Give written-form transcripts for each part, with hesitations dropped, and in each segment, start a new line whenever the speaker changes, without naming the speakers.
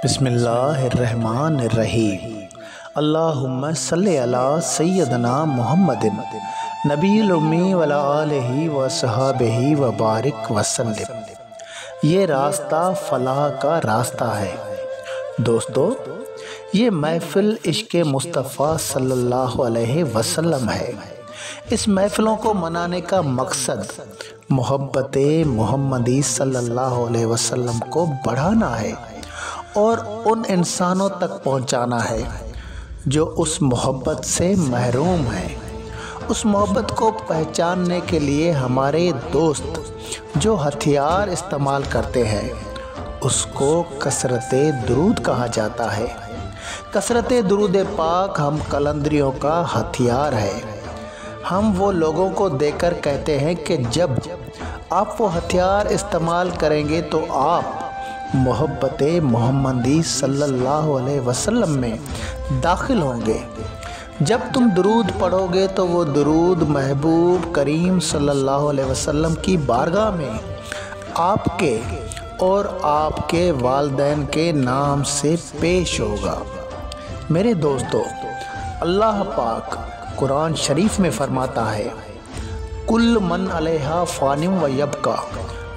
बिस्मिल्लाहिर्रहमानिर्रहीम। अल्लाहुम्मा सल्लि अला सय्यदना मुहम्मदिन नबील उम्मी वला आलिहि व सहाबिहि व बारिक वसल्लम। ये रास्ता फलाह का रास्ता है। दोस्तों, ये महफिल इश्क़ मुस्तफ़ा सल्लल्लाहु अलैहि वसल्लम है। इस महफिलों को मनाने का मकसद मोहब्बत मुहम्मदी सल्लल्लाहु अलैहि वसल्लम को बढ़ाना है और उन इंसानों तक पहुंचाना है जो उस मोहब्बत से महरूम हैं। उस मोहब्बत को पहचानने के लिए हमारे दोस्त जो हथियार इस्तेमाल करते हैं उसको कसरत दुरूद कहा जाता है। कसरत दुरूद पाक हम कलंदरियों का हथियार है। हम वो लोगों को देकर कहते हैं कि जब आप वो हथियार इस्तेमाल करेंगे तो आप मोहब्बत मुहम्मदी सल्लल्लाहु अलैहि वसल्लम में दाखिल होंगे। जब तुम दुरूद पढ़ोगे तो वो दुरूद महबूब करीम सल्लल्लाहु अलैहि वसल्लम की बारगाह में आपके और आपके वालिदैन के नाम से पेश होगा। मेरे दोस्तों, अल्लाह पाक कुरान शरीफ में फरमाता है, कुल मन अलैहा फ़ानिम व यबका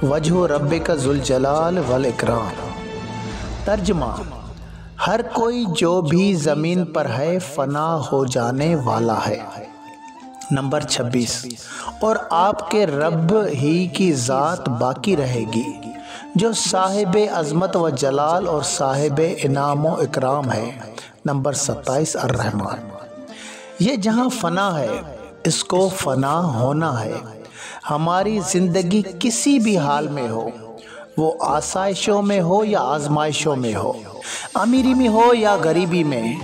वजह रब्बिका ज़ुल जलाल वल इकराम। तर्जुमा, हर कोई जो भी ज़मीन पर है फ़ना हो जाने वाला है। नंबर 26, और आपके रब ही की ज़ात बाकी रहेगी जो साहिब अज़मत व जलाल और साहिब इनाम व इकराम है। नंबर 27 अर्रहमान। ये जहाँ फ़ना है इसको फ़ना होना है। हमारी ज़िंदगी किसी भी हाल में हो, वो आसाइशों में हो या आजमाइशों में हो, अमीरी में हो या गरीबी में,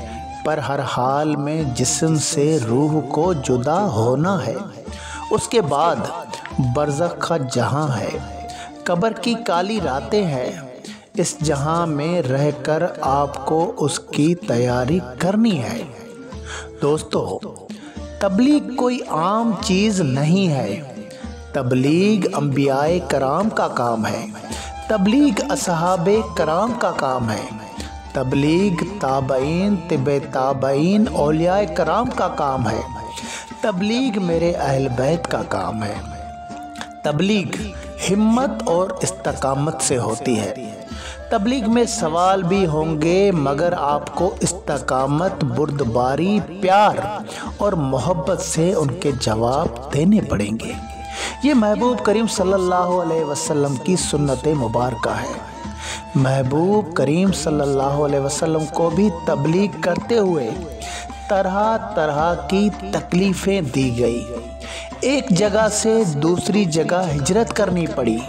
पर हर हाल में जिस्म से रूह को जुदा होना है। उसके बाद बरज़ख का जहां है, कब्र की काली रातें हैं। इस जहां में रहकर आपको उसकी तैयारी करनी है। दोस्तों, तबलीग कोई आम चीज़ नहीं है। तबलीग अंबियाए कराम का काम है। तबलीग असहाबे कराम का काम है। तबलीग ताबईन तिबे ताबईन औलियाए कराम का काम है। तबलीग मेरे अहल बैत का काम है। तबलीग हिम्मत और इस्तकामत से होती है। तबलीग में सवाल भी होंगे मगर आपको इस्तकामत, बुर्दबारी, प्यार और मोहब्बत से उनके जवाब देने पड़ेंगे। ये महबूब करीम सल्लल्लाहु अलैहि वसल्लम की सुन्नत मुबारका है। महबूब करीम सल्लल्लाहु अलैहि वसल्लम को भी तबलीग करते हुए तरह तरह की तकलीफ़ें दी गई। एक जगह से दूसरी जगह हिजरत करनी पड़ी।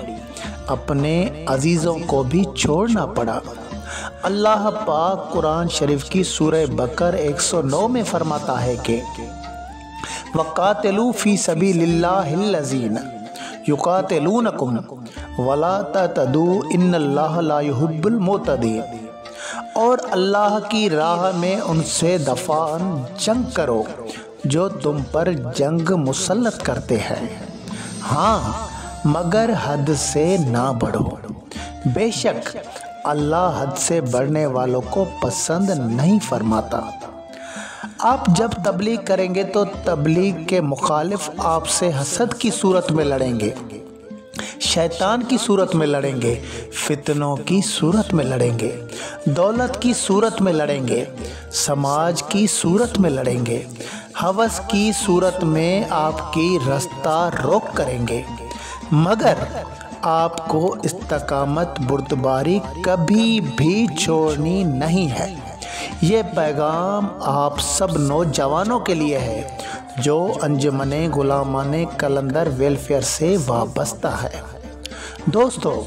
अपने अजीज़ों को भी छोड़ना पड़ा। अल्लाह पाक कुरान शरीफ की सूरह बकर 109 में फरमाता है कि वक़ातिलू फ़ी सबीलिल्लाहिल्लज़ीना युक़ातिलूनकुम वला तअतदू इन्नल्लाह ला युहिब्बुल मुअतदीन। और अल्लाह की राह में उनसे दफ़ान जंग करो जो तुम पर जंग मुसल्लत करते हैं। हाँ, मगर हद से ना बढ़ो। बेशक अल्लाह हद से बढ़ने वालों को पसंद नहीं फरमाता। आप जब तबलीग करेंगे तो तबलीग के मुखालिफ आपसे हसद की सूरत में लड़ेंगे, शैतान की सूरत में लड़ेंगे, फितनों की सूरत में लड़ेंगे, दौलत की सूरत में लड़ेंगे, समाज की सूरत में लड़ेंगे, हवस की सूरत में आपकी रास्ता रोक करेंगे। मगर आपको इस्तकामत, बुर्दबारी कभी भी छोड़नी नहीं है। ये पैगाम आप सब नौजवानों के लिए है जो अंजुमने गुलामाने कलंदर वेलफेयर से वाबस्ता है। दोस्तों,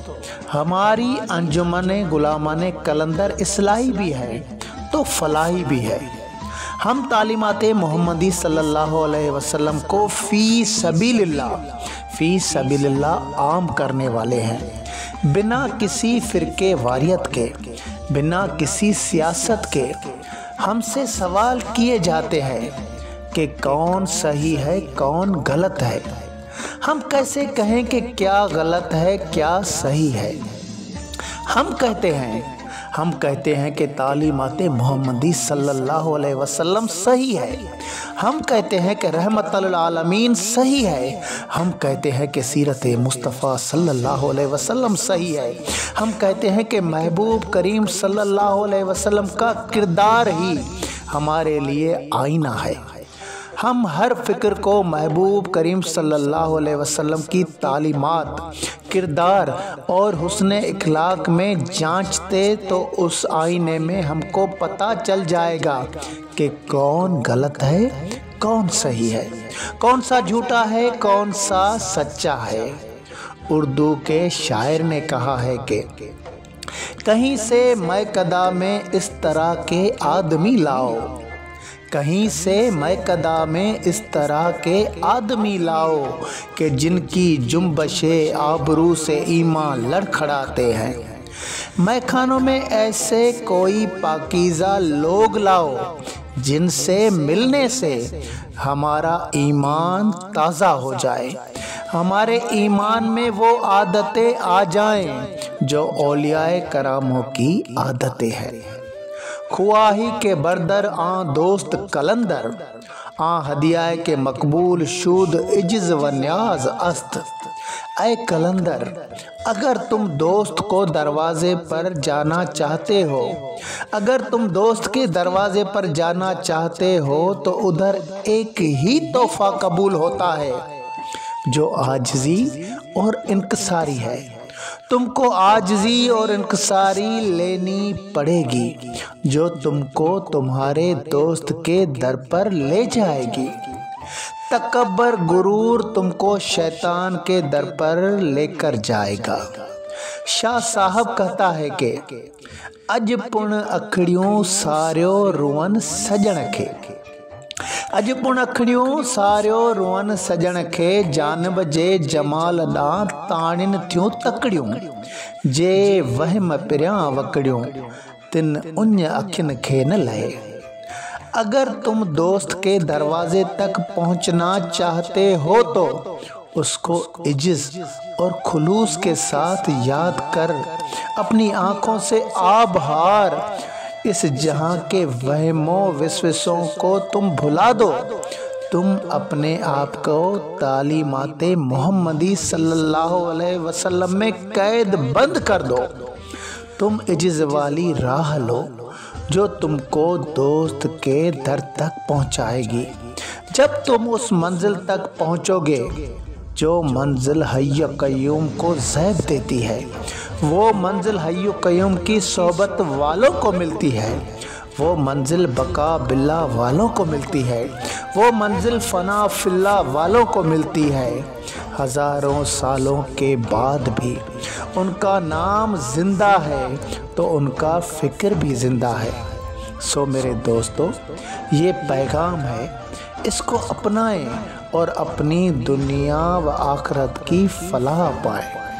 हमारी अंजुमने गुलामाने कलंदर इस्लाही भी है तो फलाही भी है। हम तालीमाते मुहम्मदी सल्लल्लाहु अलैहि वसल्लम को फ़ी सबीलिल्लाह आम करने वाले हैं। बिना किसी फ़िरके वारियत के, बिना किसी सियासत के हमसे सवाल किए जाते हैं कि कौन सही है कौन गलत है। हम कैसे कहें कि क्या गलत है क्या सही है। हम कहते हैं ہم کہتے ہیں کہ تعلیمات محمدی صلی اللہ علیہ وسلم صحیح ہے، ہم کہتے ہیں کہ رحمت للعالمین صحیح ہے، ہم کہتے ہیں کہ سیرت مصطفیٰ صلی اللہ علیہ وسلم صحیح ہے، ہم کہتے ہیں کہ محبوب کریم صلی اللہ علیہ وسلم کا کردار ہی ہمارے لیے آئینہ ہے۔ ہم ہر فکر کو محبوب کریم صلی اللہ علیہ وسلم کی تعلیمات، کردار اور حسن اخلاق میں جانچتے تو اس آئینے میں ہم کو پتہ چل جائے گا کہ کون غلط ہے، کون صحیح ہے، کون سا جھوٹا ہے، کون سا سچا ہے۔ اردو کے شاعر نے کہا ہے کہ کہیں سے میکدہ میں اس طرح کے آدمی لاؤ، کہیں سے میکدہ میں اس طرح کے آدمی لاؤ کہ جن کی جنبش آبرو سے ایمان لڑکھڑاتے ہیں۔ میخانوں میں ایسے کوئی پاکیزہ لوگ لاؤ جن سے ملنے سے ہمارا ایمان تازہ ہو جائے، ہمارے ایمان میں وہ عادتیں آ جائیں جو اولیاء کراموں کی عادتیں ہیں۔ خواہی کے بردر آن دوست کلندر، آن ہدیہ کے مقبول شود عجز و نیاز است۔ اے کلندر، اگر تم دوست کو دروازے پر جانا چاہتے ہو، اگر تم دوست کے دروازے پر جانا چاہتے ہو تو ادھر ایک ہی تحفہ قبول ہوتا ہے جو عاجزی اور انکساری ہے۔ تم کو عاجزی اور انکساری لینی پڑے گی جو تم کو تمہارے دوست کے در پر لے جائے گی۔ تکبر غرور تم کو شیطان کے در پر لے کر جائے گا۔ شاہ صاحب کہتا ہے کہ اج پن اکھڑیوں ساریو روئن سجن کے، اج پن اکھڑیوں ساریو روئن سجن کے، جانب جے جمال ॾांहुं ताणिन थियूं तकड़ियूं، जे वहम पिरियां वकड़ियूं तिन उन अखियुनि खे न लहे۔ اگر تم دوست کے دروازے تک پہنچنا چاہتے ہو تو اس کو عجز اور خلوص کے ساتھ یاد کر اپنی آنکھوں سے آب ہار اس جہاں کے وہم و وسوسوں کو تم بھلا دو۔ تم اپنے آپ کو تعلیمات محمدی صلی اللہ علیہ وسلم میں قید بند کر دو۔ تم عجز والی راہ لو جو تم کو دوست کے در تک پہنچائے گی۔ جب تم اس منزل تک پہنچو گے جو منزل حی قیوم کو زیب دیتی ہے، وہ منزل حی قیوم کی صحبت والوں کو ملتی ہے، وہ منزل بقا باللہ والوں کو ملتی ہے، وہ منزل فنا فی اللہ والوں کو ملتی ہے۔ ہزاروں سالوں کے بعد بھی ان کا نام زندہ ہے تو ان کا فکر بھی زندہ ہے۔ سو میرے دوستو، یہ پیغام ہے، اس کو اپنائیں اور اپنی دنیا و آخرت کی فلاح پائیں۔